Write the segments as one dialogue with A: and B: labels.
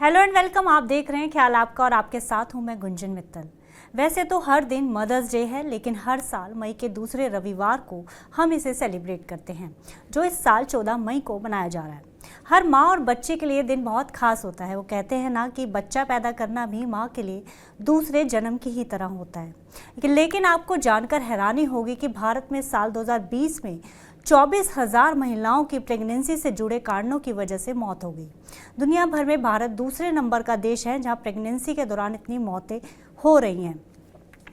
A: Hello and welcome. आप देख रहे हैं ख्याल आपका और आपके साथ हूं मैं गुंजन मित्तल। वैसे तो हर दिन मदर्स डे है, लेकिन हर साल मई के दूसरे रविवार को हम इसे सेलिब्रेट करते हैं, जो इस साल 14 मई को मनाया जा रहा है। हर माँ और बच्चे के लिए दिन बहुत खास होता है। वो कहते हैं ना कि बच्चा पैदा करना भी माँ के लिए दूसरे जन्म की ही तरह होता है। लेकिन आपको जानकर हैरानी होगी कि भारत में साल 2020 में 24,000 महिलाओं की प्रेगनेंसी से जुड़े कारणों की वजह से मौत हो गई। दुनिया भर में भारत दूसरे नंबर का देश है जहां प्रेगनेंसी के दौरान इतनी मौतें हो रही हैं।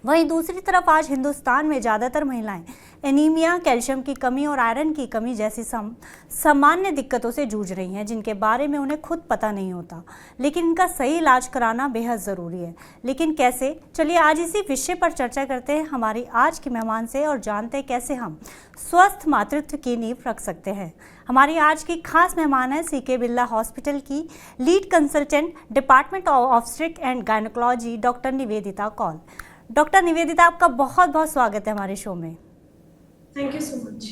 A: वहीं दूसरी तरफ आज हिंदुस्तान में ज़्यादातर महिलाएं एनीमिया, कैल्शियम की कमी और आयरन की कमी जैसी सामान्य दिक्कतों से जूझ रही हैं, जिनके बारे में उन्हें खुद पता नहीं होता, लेकिन इनका सही इलाज कराना बेहद ज़रूरी है। लेकिन कैसे? चलिए आज इसी विषय पर चर्चा करते हैं हमारी आज की मेहमान से और जानते हैं कैसे हम स्वस्थ मातृत्व की नींव रख सकते हैं। हमारी आज की खास मेहमान है सीके बिरला हॉस्पिटल की lead consultant department of obstetric and gynaecology doctor Nivedita Kaul. Doctor Nivedita, आपका बहुत बहुत स्वागत है हमारे शो में।
B: Thank you so much.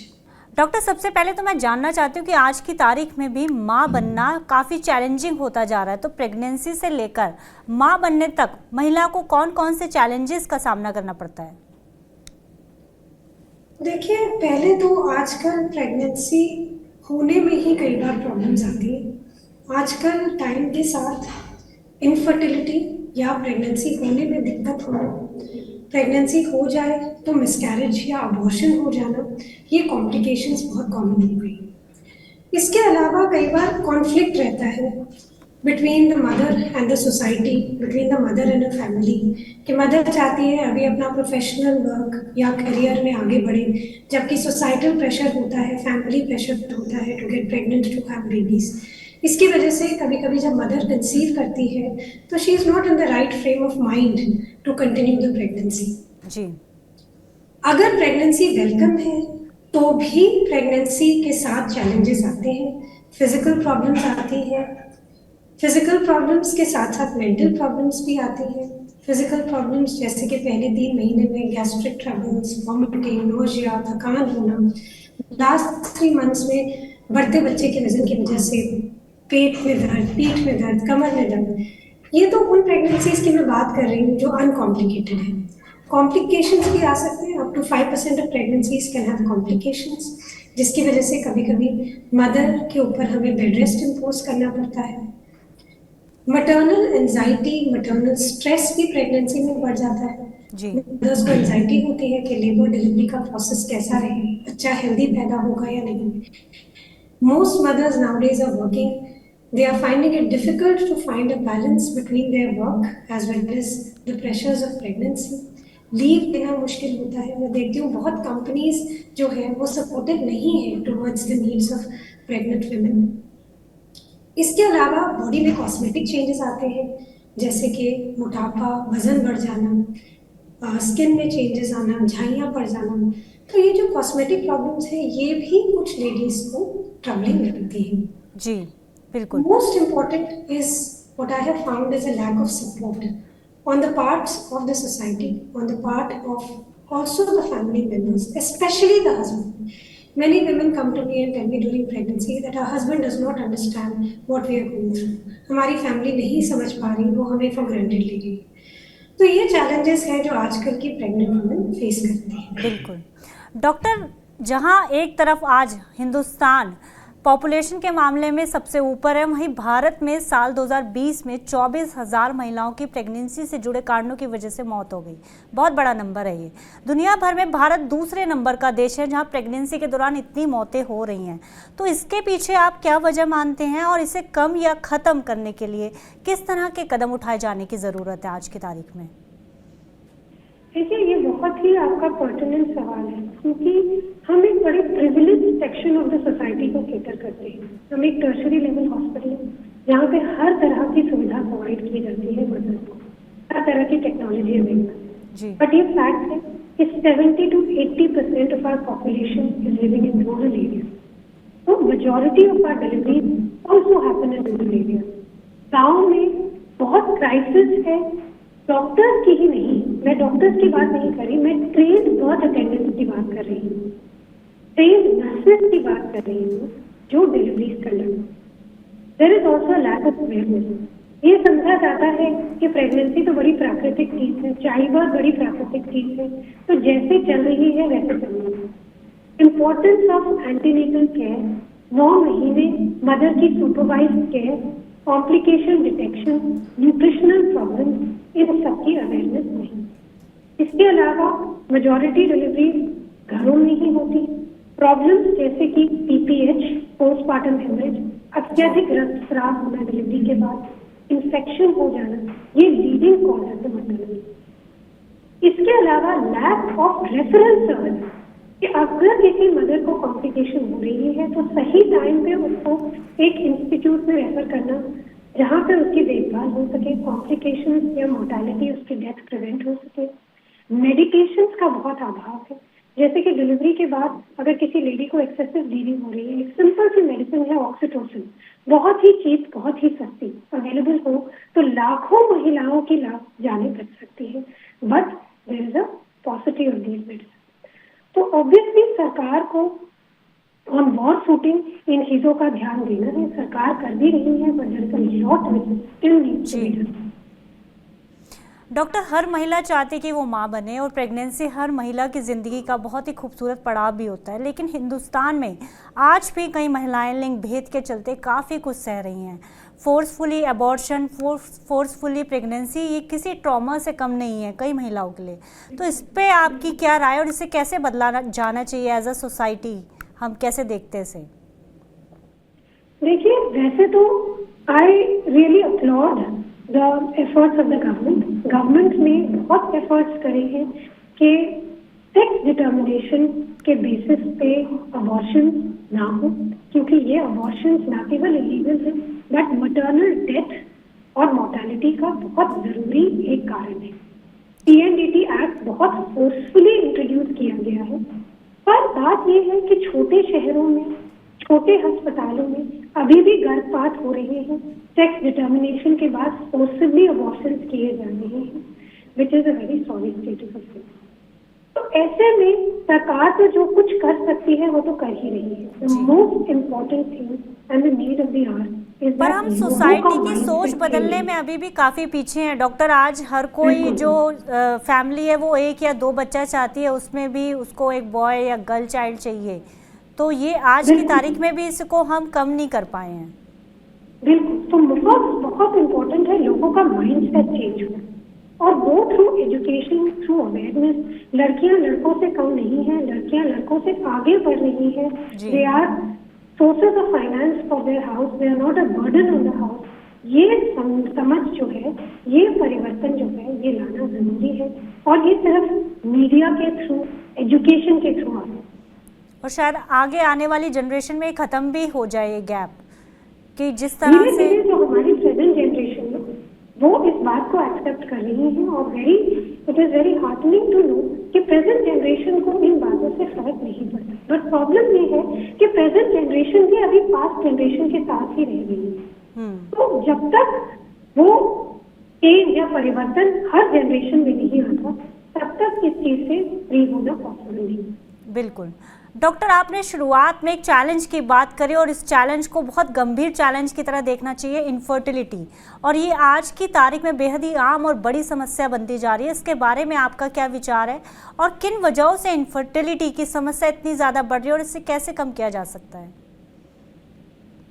A: Doctor, सबसे पहले तो मैं जानना चाहती हूँ कि आज की तारीख में भी माँ बनना काफ़ी चैलेंजिंग होता जा रहा है, तो प्रेगनेंसी से लेकर माँ बनने तक महिला को कौन कौन से चैलेंजेस का सामना करना पड़ता है?
B: देखिए, पहले तो आजकल प्रेगनेंसी होने में ही कई बार प्रॉब्लम्स आती है। आजकल टाइम के साथ इनफर्टिलिटी या प्रेगनेंसी होने में दिक्कत होना, प्रेगनेंसी हो जाए तो मिसकैरेज या अबॉर्शन हो जाना, ये कॉम्प्लिकेशंस बहुत कॉमन हो गई। इसके अलावा कई बार कॉन्फ्लिक्ट रहता है between the mother and the society, between the mother and the family, कि मदर चाहती है अभी अपना प्रोफेशनल वर्क या करियर में आगे बढ़े, जबकि सोसाइटल प्रेशर होता है, फैमिली प्रेशर होता है to get pregnant, to have babies. इसकी वजह से कभी कभी जब मदर कंसीव करती है तो she is not in the right frame of mind to continue the pregnancy.
A: जी।
B: अगर प्रेगनेंसी वेलकम है तो भी प्रेगनेंसी के साथ चैलेंजेस आते हैं, फिजिकल प्रॉब्लम्स आती हैं, फिजिकल प्रॉब्लम्स के साथ साथ मेंटल प्रॉब्लम्स भी आती हैं। फिजिकल प्रॉब्लम्स जैसे कि पहले 3 महीने में गैस्ट्रिक ट्रबल्स, वॉमिटिंग, नोजिया, थकान होना, लास्ट 3 मंथ्स में बढ़ते बच्चे के वजन की वजह से पेट में दर्द, पीठ में दर्द, कमर में दर्द। ये तो उन प्रेगनेंसीज की मैं बात कर रही हूँ जो अनकॉम्प्लिकेटेड है। कॉम्प्लिकेशंस भी आ सकते हैं, up to 5% of pregnancies can have complications, जिसकी वजह से कभी कभी मदर के ऊपर हमें बेड रेस्ट इम्पोज करना पड़ता है। मटर्नल एंजाइटी, मटर्नल स्ट्रेस भी प्रेगनेंसी में बढ़ जाता है। मदर्स को एंजाइटी होती है कि लेबर डिलीवरी का प्रोसेस कैसा रहे, बच्चा हेल्दी पैदा होगा या नहीं। Most mothers nowadays are working, they are finding it difficult to find a balance between their work as well as the pressures of pregnancy. Leave लेना मुश्किल होता है। मैं देखती हूँ बहुत कंपनीज जो है वो सपोर्टिव नहीं है towards the needs of pregnant women. इसके अलावा बॉडी में कॉस्मेटिक चेंजेस आते हैं, जैसे कि मोटापा, वजन बढ़ जाना, स्किन में चेंजेस आना, झाइयाँ पड़ जाना। तो ये जो कॉस्मेटिक प्रॉब्लम्स हैं ये भी कुछ लेडीज को ट्रबलिंग लगती हैं।
A: जी बिल्कुल।
B: Most important is what I have found is a lack of support on the parts of the society, on the part of also the family members, especially the husband. Many women come to me and tell me during pregnancy that our husband does not understand what we are going through. हमारी family नहीं समझ पा रही, वो हमें for granted ले रही। तो ये चैलेंजेस हैं जो आजकल की प्रेग्नेंट वुमेन फेस करती हैं।
A: बिल्कुल डॉक्टर, जहां एक तरफ आज हिंदुस्तान पॉपुलेशन के मामले में सबसे ऊपर है, वहीं भारत में साल 2020 में 24,000 महिलाओं की प्रेगनेंसी से जुड़े कारणों की वजह से मौत हो गई। बहुत बड़ा नंबर है ये। दुनिया भर में भारत दूसरे नंबर का देश है जहां प्रेगनेंसी के दौरान इतनी मौतें हो रही हैं। तो इसके पीछे आप क्या वजह मानते हैं और इसे कम या ख़त्म करने के लिए किस तरह के कदम उठाए जाने की ज़रूरत है आज की तारीख में?
B: देखिए, ये बहुत ही आपका पर्टिनेंट सवाल है, क्योंकि हम एक बड़े privilege section of the society को केटर करते हैं। हम एक टर्शरी लेवल हॉस्पिटल जहाँ पे हर तरह की सुविधा प्रोवाइड की जाती है मदर को, हर तरह की टेक्नोलॉजी अवेलेबल। बट ये फैक्ट है कि 70 to 80% of our population is living in rural area. तो majority of our deliveries also happen in rural area. गाँव में बहुत क्राइसिस है, डॉक्टर्स की ही नहीं, मैं डॉक्टर्स की बात नहीं कर रही, मैं ट्रेन्ड बर्थ अटेंडेंट्स की बात कर रही हूँ, ट्रेन्ड नर्सेस की बात कर रही हूँ जो डिलीवरीज कर रही हूँ। There is also lack of awareness. ये समझा जाता है कि प्रेगनेंसी तो बड़ी प्राकृतिक चीज है, चाइल्ड बर्थ बड़ी प्राकृतिक चीज है, तो जैसे चल रही है वैसे चल रही है। इम्पोर्टेंस ऑफ एंटीनेटल केयर, 9 महीने मदर की supervised care, complication detection, nutritional problem, इन सबकी अवेयरनेस नहीं। इसके अलावा मेजॉरिटी डिलीवरी घरों में ही होती। प्रॉब्लम्स जैसे कि पीपीएच, पोस्टमार्टम हेमरेज, अत्यधिक रक्तस्राव होना डिलीवरी के बाद, इन्फेक्शन हो जाना, ये लीडिंग कॉज है मर्टलिटी। इसके अलावा लैक ऑफ रेफरल सर्विस, कि अगर किसी मदर को कॉम्प्लिकेशन हो रही है तो सही टाइम पे उसको एक इंस्टीट्यूट में रेफर करना जहाँ पे उसकी देखभाल हो सके, कॉम्प्लिकेशंस या मोर्टेलिटी, उसकी डेथ प्रिवेंट हो सके। मेडिकेशंस का बहुत अभाव है, जैसे कि डिलीवरी के बाद अगर किसी लेडी को एक्सेसिव ब्लीडिंग हो रही है, एक सिंपल सी मेडिसिन है ऑक्सीटोसिन, बहुत ही चीप, बहुत ही सस्ती अवेलेबल हो तो लाखों महिलाओं की जाने बच सकती है। But there is a possibility of these medicine. तो ऑब्वियसली सरकार को ऑन वॉर फुटिंग इन चीजों का ध्यान देना है, सरकार कर भी रही है, but there is a lot which still needs to be done.
A: Doctor, हर महिला चाहती है कि वो माँ बने और प्रेगनेंसी हर महिला की ज़िंदगी का बहुत ही खूबसूरत पड़ाव भी होता है, लेकिन हिंदुस्तान में आज भी कई महिलाएं लिंग भेद के चलते काफ़ी कुछ सह रही हैं। फोर्सफुली अबॉर्शन, फोर्सफुली प्रेगनेंसी, ये किसी ट्रॉमा से कम नहीं है कई महिलाओं के लिए। तो इस पे आपकी क्या राय और इसे कैसे बदला जाना चाहिए एज अ सोसाइटी, हम कैसे देखते हैं इसे?
B: देखिए, वैसे तो I really applaud the efforts of the government. Government ने बहुत एफर्ट्स करे हैं कि सेक्स डिटर्मिनेशन के बेसिस पे अबॉर्शन ना हो, क्योंकि ये अबॉर्शन ना केवल इलीगल है बट मटर्नल डेथ और मोर्टेलिटी का बहुत जरूरी एक कारण है। पीएनडीटी एक्ट बहुत फोर्सफुली इंट्रोड्यूस किया गया है, पर बात यह है कि छोटे शहरों में, छोटे अस्पतालों में अभी भी गर्भपात हो रहे हैं, सेक्स डिटर्मिनेशन के बाद फोर्सिबली अबॉर्शन किए जा रहे हैं, which is a very sorry state of affairs. तो ऐसे में सरकार तो जो कुछ कर सकती है वो तो कर ही रही है। The most important thing and the need of the our is,
A: पर हम सोसाइटी की सोच बदलने में अभी भी काफ़ी पीछे हैं डॉक्टर। आज हर कोई जो फैमिली है वो 1 या 2 बच्चा चाहती है, उसमें भी उसको एक बॉय या गर्ल चाइल्ड चाहिए। तो ये आज की तारीख में भी इसको हम कम नहीं कर पाए हैं।
B: बिल्कुल, तो बहुत इम्पोर्टेंट है लोगों का माइंडसेट चेंज होना, और वो थ्रू एजुकेशन, थ्रू अवेयरनेस। लड़कियां लड़कों से कम नहीं है, लड़कियां लड़कों से आगे बढ़ रही है। They are sources of finance for their house, they are not a burden on the house. ये समझ जो है, ये परिवर्तन जो है, ये लाना जरूरी है, और ये सिर्फ मीडिया के थ्रू, एजुकेशन के थ्रू आना,
A: और शायद आगे आने वाली जनरेशन में खत्म भी हो जाए ये गैप, कि जिस तरह से
B: जो हमारी प्रेजेंट जनरेशन है वो इस बात को एक्सेप्ट कर रही है। और it is very heartening to know कि प्रेजेंट जनरेशन को इन बातों से फर्क नहीं पड़ता। बट प्रॉब्लम ये है कि प्रेजेंट जनरेशन भी अभी पास्ट जनरेशन के साथ ही रह गई है। तो जब तक वो चेंज या परिवर्तन हर जनरेशन में नहीं आता, तब तक इस चीज से फ्री होना पॉसिबल नहीं।
A: बिल्कुल डॉक्टर, आपने शुरुआत में एक चैलेंज की बात करी और इस चैलेंज को बहुत गंभीर चैलेंज की तरह देखना चाहिए, इनफर्टिलिटी, और ये आज की तारीख में बेहद ही आम और बड़ी समस्या बनती जा रही है। इसके बारे में आपका क्या विचार है और किन वजहों से इनफर्टिलिटी की समस्या इतनी ज़्यादा बढ़ रही है और इसे कैसे कम किया जा सकता है?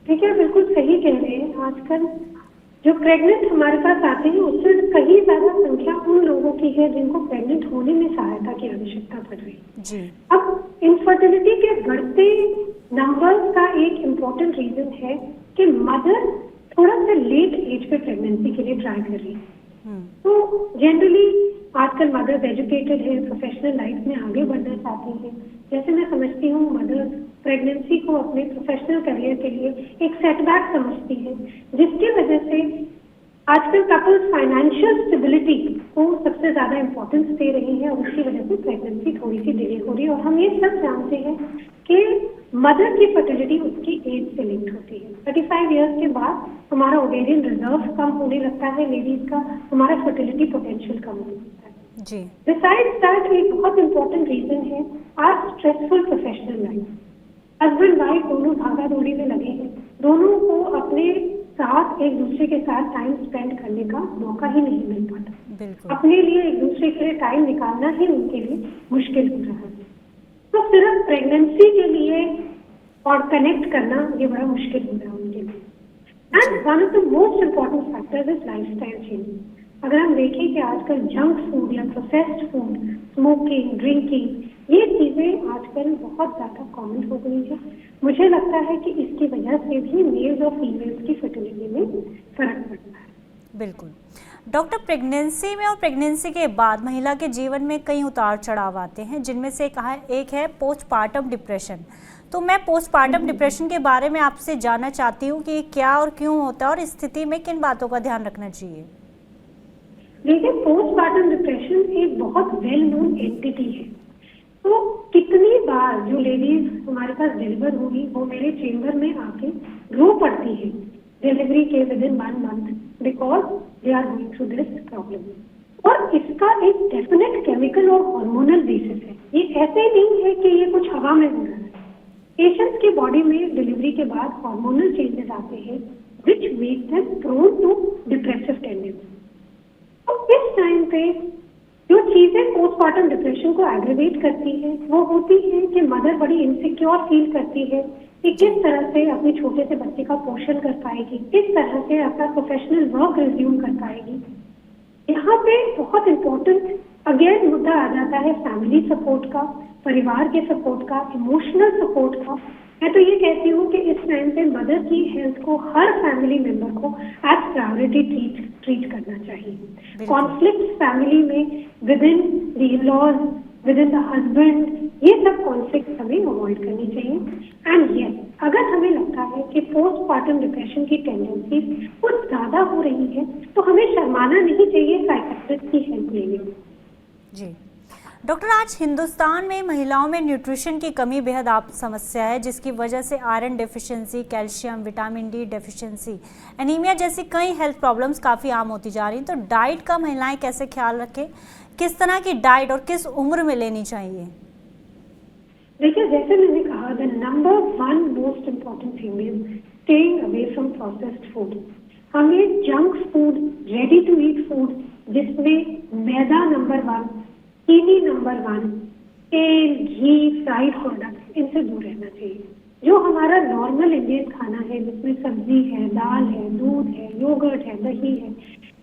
B: ठीक है, बिल्कुल सही कह रहे हैं। आजकल जो प्रेग्नेंट हमारे पास आते हैं उससे कहीं ज्यादा संख्या उन लोगों की है जिनको प्रेग्नेंट होने में सहायता की आवश्यकता पड़ रही है
A: जी।
B: अब इनफर्टिलिटी के बढ़ते नंबर्स का एक इम्पोर्टेंट रीजन है कि मदर थोड़ा सा लेट एज पे प्रेगनेंसी के लिए ट्राई कर रही है। तो जनरली आजकल मदर्स एजुकेटेड है, प्रोफेशनल लाइफ में आगे बढ़ना चाहती हैं। जैसे मैं समझती हूँ, मदर्स प्रेगनेंसी को अपने प्रोफेशनल करियर के लिए एक सेटबैक समझती है, जिसकी वजह से आजकल कपल्स फाइनेंशियल स्टेबिलिटी को सबसे ज्यादा इम्पोर्टेंस दे रही है, और उसकी वजह से प्रेगनेंसी थोड़ी सी डिले हो रही है। और हम ये सब जानते हैं कि मदर की फर्टिलिटी उसकी एज से लिंक्ड होती है। 35 ईयर्स के बाद हमारा ओवेरियन रिजर्व कम होने लगता है लेडीज का, हमारा फर्टिलिटी पोटेंशियल कम होने लगता है जी। बिसाइड्स दैट एक बहुत इंपॉर्टेंट रीजन है our stressful professional life. Husband wife दोनों भागा दौड़ी में लगे हैं, दोनों को अपने साथ एक दूसरे के साथ टाइम स्पेंड करने का मौका ही नहीं मिल पाता।
A: बिल्कुल।
B: अपने लिए एक दूसरे के लिए टाइम निकालना ही उनके लिए मुश्किल हो रहा है। तो सिर्फ प्रेगनेंसी के लिए और कनेक्ट करना ये बड़ा मुश्किल हो रहा है उनके लिए। And one of the most important factors is lifestyle change. अगर हम देखें कि आजकल जंक फूड या प्रोसेस्ड फूड, स्मोकिंग, ड्रिंकिंग, ये चीजें आजकल बहुत ज्यादा कॉमन हो गई है। मुझे लगता है कि इसकी वजह से भी मेल्स और फीमेल्स की फर्टिलिटी में फर्क पड़ता है।
A: बिल्कुल डॉक्टर, प्रेगनेंसी में और प्रेगनेंसी के बाद महिला के जीवन में कई उतार चढ़ाव आते हैं, जिनमें से एक है पोस्टपार्टम डिप्रेशन। तो मैं पोस्टपार्टम डिप्रेशन के बारे में आपसे जानना चाहती हूँ कि क्या और क्यों होता है और इस स्थिति में किन बातों का ध्यान रखना चाहिए।
B: देखिए, पोस्टपार्टम डिप्रेशन एक बहुत वेल नोन एंटिटी है। तो कितनी बार जो लेडीज हमारे पास डिलीवर हुई वो मेरे चेंबर में आके रो पड़ती है डिलीवरी के within 1 month because they are going through this problem. और इसका एक डेफिनेट केमिकल और हार्मोनल बेसिस है। ये ऐसे नहीं है कि ये कुछ हवा में हो रहा है। पेशेंट्स की बॉडी में डिलीवरी के बाद हार्मोनल चेंजेस आते हैं which make them prone to depressive tendency. तो इस टाइम पे जो चीजें पोस्टपार्टम डिप्रेशन को एग्रीवेट करती है वो होती है कि मदर बड़ी इनसिक्योर फील करती है कि किस तरह से अपने छोटे से बच्चे का पोषण कर पाएगी, किस तरह से अपना प्रोफेशनल वर्क रिज्यूम कर पाएगी। यहाँ पे बहुत इम्पोर्टेंट अगेन मुद्दा आ जाता है फैमिली सपोर्ट का, परिवार के सपोर्ट का, इमोशनल सपोर्ट का। मैं तो ये कहती हूँ कि इस टाइम पे मदर की हेल्थ को हर फैमिली मेंबर को एज प्रायोरिटी ट्रीट करना चाहिए। कॉन्फ्लिक्ट फैमिली में with in the in-laws, with in the husband, ये सब कॉन्फ्लिक्ट हमें अवॉइड करनी चाहिए। एंड यस, अगर हमें लगता है कि पोस्टपार्टम डिप्रेशन की टेंडेंसी कुछ ज्यादा हो रही है तो हमें शर्माना नहीं चाहिए साइकियाट्रिस्ट की हेल्प लेने में।
A: जी डॉक्टर, आज हिंदुस्तान में महिलाओं में न्यूट्रिशन की कमी बेहद आम समस्या है, जिसकी वजह से iron deficiency, calcium, vitamin D deficiency, anaemia जैसी कई हेल्थ प्रॉब्लम्स काफ़ी आम होती जा रही हैं। तो डाइट का महिलाएं कैसे ख्याल रखें, किस तरह की डाइट और किस उम्र में लेनी चाहिए?
B: देखिए, जैसे मैंने कहा, the number 1 most important thing is staying away from processed food. हमें junk food, ready to eat food जिसमें मैदा नंबर 1, चीनी नंबर 1, तेल, घी, फ्राइड प्रोडक्ट्स, इनसे दूर रहना चाहिए। जो हमारा नॉर्मल इंडियन खाना है जिसमें सब्जी है, दाल है, दूध है, योगर्ट है, दही है,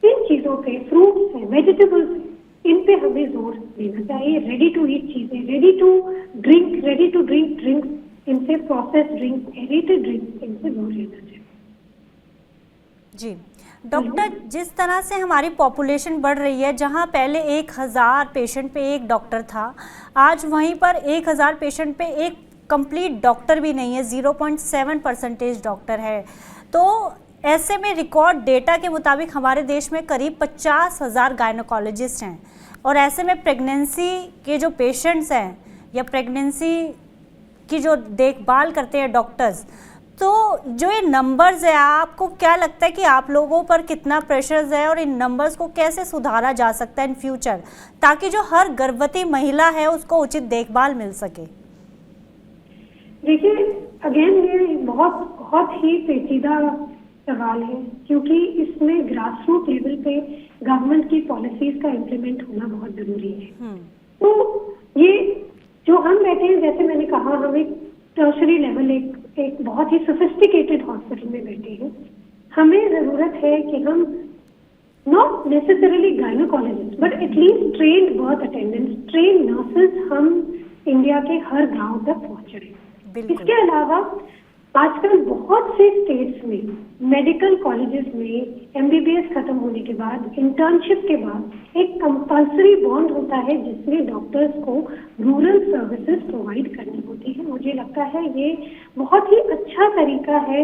B: इन चीजों पे, फ्रूट्स है, वेजिटेबल्स है, इन पे हमें जोर देना चाहिए। रेडी टू ईट चीजें, रेडी टू ड्रिंक ड्रिंक्स, इनसे प्रोसेस्ड ड्रिंक्स, एरेटेड ड्रिंक्स, इनसे दूर रहना चाहिए।
A: जी डॉक्टर, जिस तरह से हमारी पॉपुलेशन बढ़ रही है, जहां पहले 1000 पेशेंट पे एक डॉक्टर था, आज वहीं पर 1000 पेशेंट पे एक कंप्लीट डॉक्टर भी नहीं है, 0.7% डॉक्टर है। तो ऐसे में रिकॉर्ड डेटा के मुताबिक हमारे देश में करीब 50,000 गायनोकोलॉजिस्ट हैं, और ऐसे में प्रेगनेंसी के जो पेशेंट्स हैं या प्रेगनेंसी की जो देखभाल करते हैं डॉक्टर्स, तो जो ये नंबर्स है, आपको क्या लगता है कि आप लोगों पर कितना प्रेशर्स है और इन नंबर्स को कैसे सुधारा जा सकता है इन फ्यूचर, ताकि जो हर गर्भवती महिला है उसको उचित देखभाल मिल सके?
B: देखिए, अगेन ये बहुत ही पेचीदा सवाल है, क्योंकि इसमें ग्रास रूट लेवल पे गवर्नमेंट की पॉलिसीज का इम्प्लीमेंट होना बहुत जरूरी है। तो ये जो हम बैठे हैं, जैसे मैंने कहा, हम एक टर्शरी लेवल, एक बहुत ही सोफिस्टिकेटेड हॉस्पिटल में बैठे हैं। हमें जरूरत है कि हम not necessarily gynaecologist but at least trained birth attendants, trained nurses हम इंडिया के हर गांव तक पहुंचाएं। इसके अलावा आजकल बहुत से स्टेट्स में मेडिकल कॉलेजेस में एमबीबीएस खत्म होने के बाद, इंटर्नशिप के बाद एक कंपल्सरी बॉन्ड होता है जिसमें डॉक्टर्स को रूरल सर्विसेज प्रोवाइड करनी होती है। मुझे लगता है ये बहुत ही अच्छा तरीका है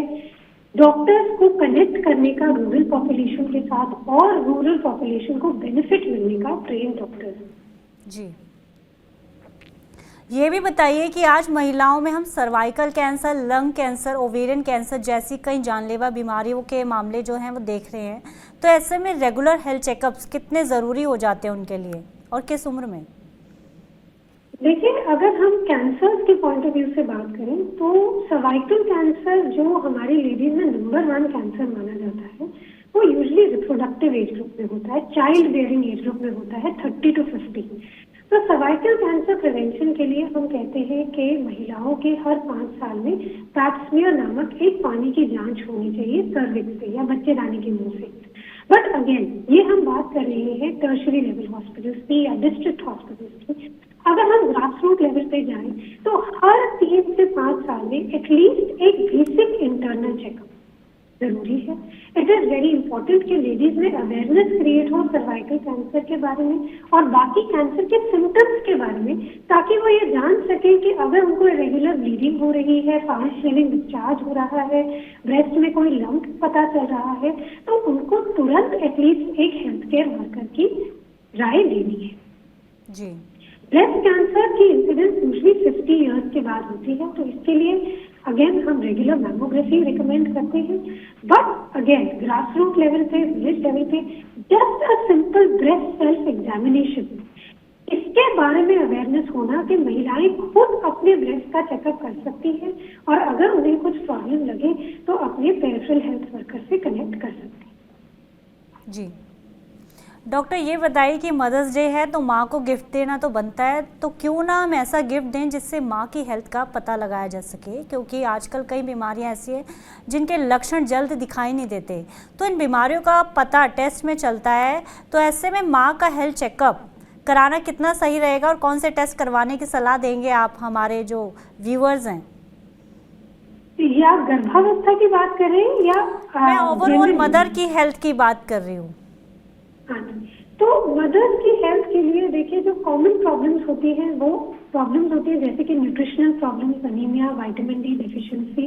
B: डॉक्टर्स को कनेक्ट करने का रूरल पॉपुलेशन के साथ, और रूरल पॉपुलेशन को बेनिफिट मिलने का ट्रेन डॉक्टर्स।
A: जी, ये भी बताइए कि आज महिलाओं में हम cervical cancer, lung cancer, ovarian cancer जैसी कई जानलेवा बीमारियों के मामले जो हैं वो देख रहे हैं। तो ऐसे में रेगुलर हेल्थ चेकअप्स कितने ज़रूरी हो जाते हैं उनके लिए, और किस उम्र में?
B: देखिए, अगर हम कैंसर के पॉइंट ऑफ व्यू से बात करें तो सर्वाइकल कैंसर जो हमारी लेडीज में नंबर 1 कैंसर माना जाता है, वो यूजुअली रिप्रोडक्टिव एज ग्रुप में होता है, चाइल्ड बेयरिंग एज ग्रुप में होता है 30 to 50। तो सर्वाइकल कैंसर प्रिवेंशन के लिए हम कहते हैं कि महिलाओं के हर 5 साल में पैप स्मीयर नामक एक पानी की जांच होनी चाहिए सर्विक्स से या बच्चेदानी के मुंह से। बट अगेन, ये हम बात कर रहे हैं टर्शरी लेवल हॉस्पिटल्स की या डिस्ट्रिक्ट हॉस्पिटल्स की। अगर हम ग्रास रूट लेवल पे जाएं तो हर 3 से 5 साल में एटलीस्ट एक बेसिक इंटरनल चेकअप जरूरी है। इट इज वेरी इंपॉर्टेंट कि लेडीज में अवेयरनेस क्रिएट हो सर्वाइकल कैंसर के बारे में और बाकी कैंसर के सिम्टम्स के बारे में, ताकि वो ये जान सके कि अगर उनको रेगुलर ब्लीडिंग हो रही है, फाउल स्वेलिंग डिस्चार्ज हो रहा है, ब्रेस्ट में कोई लंप पता चल रहा है, तो उनको तुरंत एटलीस्ट एक हेल्थ केयर वर्कर की राय लेनी है।
A: जी।
B: ब्रेस्ट कैंसर की इंसिडेंस यूजुअली 50 इयर्स के बाद होती है, तो इसके लिए अगेन हम रेगुलर मैमोग्राफी रिकमेंड करते हैं। But again grass root level पे, विलेज लेवल पे just a simple breast self examination, इसके बारे में अवेयरनेस होना कि महिलाएं खुद अपने ब्रेस्ट का चेकअप कर सकती हैं और अगर उन्हें कुछ प्रॉब्लम लगे तो अपने पेरिफेरल हेल्थ वर्कर से कनेक्ट कर सकती हैं।
A: जी डॉक्टर, ये बताइए कि मदर्स डे है तो माँ को गिफ्ट देना तो बनता है, तो क्यों ना हम ऐसा गिफ्ट दें जिससे माँ की हेल्थ का पता लगाया जा सके, क्योंकि आजकल कई बीमारियाँ ऐसी हैं जिनके लक्षण जल्द दिखाई नहीं देते, तो इन बीमारियों का पता टेस्ट में चलता है। तो ऐसे में माँ का हेल्थ चेकअप कराना कितना सही रहेगा और कौन से टेस्ट करवाने की सलाह देंगे आप हमारे जो व्यूअर्स हैं?
B: या गर्भावस्था की बात करें या
A: मैं ओवरऑल मदर की हेल्थ की बात कर रही हूँ।
B: हाँ, तो मदर्स की हेल्थ के लिए देखिए, जो कॉमन प्रॉब्लम्स होती हैं वो प्रॉब्लम्स होती है जैसे कि nutritional problems, anaemia, vitamin D deficiency.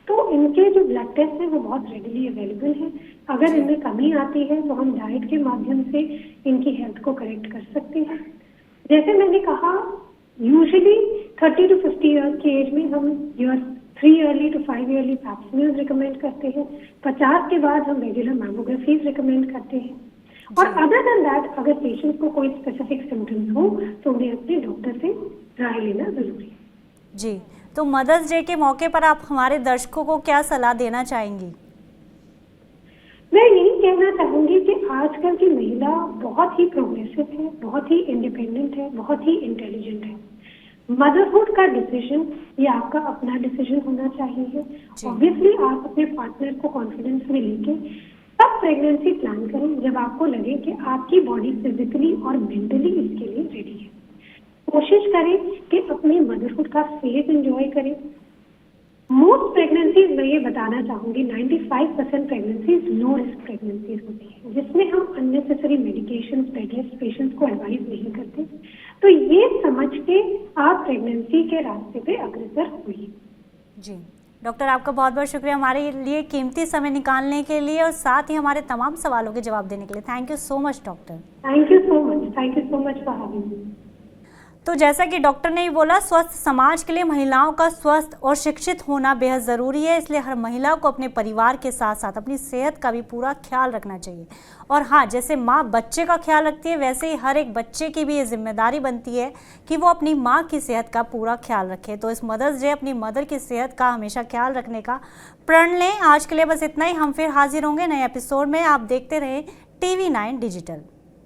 B: तो इनके जो ब्लड टेस्ट हैं वो बहुत रेडिली अवेलेबल हैं। अगर इनमें कमी आती है तो हम डाइट के माध्यम से इनकी हेल्थ को करेक्ट कर सकते हैं। जैसे मैंने कहा, यूजुअली 30 to 50 ईयर्स की एज में हम 3 yearly to 5 yearly pap smears recommend करते हैं। 50 के बाद हम रेगुलर मैमोग्राफीज रिकमेंड करते हैं। और अदर देन दैट, अगर पेशेंट को कोई स्पेसिफिक सिम्टम्स हो तो उन्हें अपने डॉक्टर से राय लेना जरूरी है।
A: जी, तो मदर्स डे के मौके पर आप हमारे दर्शकों को क्या सलाह देना चाहेंगी?
B: मैं यही कहना चाहूंगी कि आजकल की महिला बहुत ही प्रोग्रेसिव है, बहुत ही इंडिपेंडेंट है, बहुत ही इंटेलिजेंट है। मदरहुड का डिसीजन ये आपका अपना डिसीजन होना चाहिए। ऑब्वियसली आप अपने पार्टनर को कॉन्फिडेंस में लेके तब प्रेगनेंसी प्लान करें जब आपको लगे कि आपकी बॉडी फिजिकली और मेंटली इसके लिए रेडी है। कोशिश करें कि अपनी मदरहुड का फेज एंजॉय करें। मोस्ट प्रेगनेंसीज मैं ये बताना चाहूंगी, 95% प्रेगनेंसीज लो रिस्क प्रेगनेंसीज होती है, जिसमें हम unnecessary medication bed rest patients को एडवाइस नहीं करते। तो ये समझ के आप प्रेगनेंसी के रास्ते पे अग्रसर हुई।
A: जी डॉक्टर, आपका बहुत बहुत शुक्रिया हमारे लिए कीमती समय निकालने के लिए और साथ ही हमारे तमाम सवालों के जवाब देने के लिए। Thank you so much doctor.
B: Thank you so much for having me.
A: तो जैसा कि डॉक्टर ने भी बोला, स्वस्थ समाज के लिए महिलाओं का स्वस्थ और शिक्षित होना बेहद ज़रूरी है, इसलिए हर महिला को अपने परिवार के साथ साथ अपनी सेहत का भी पूरा ख्याल रखना चाहिए। और हाँ, जैसे माँ बच्चे का ख्याल रखती है, वैसे ही हर एक बच्चे की भी ये जिम्मेदारी बनती है कि वो अपनी माँ की सेहत का पूरा ख्याल रखे। तो इस मदर्स डे अपनी मदर की सेहत का हमेशा ख्याल रखने का प्रण लें। आज के लिए बस इतना ही, हम फिर हाजिर होंगे नए एपिसोड में। आप देखते रहें TV9 डिजिटल।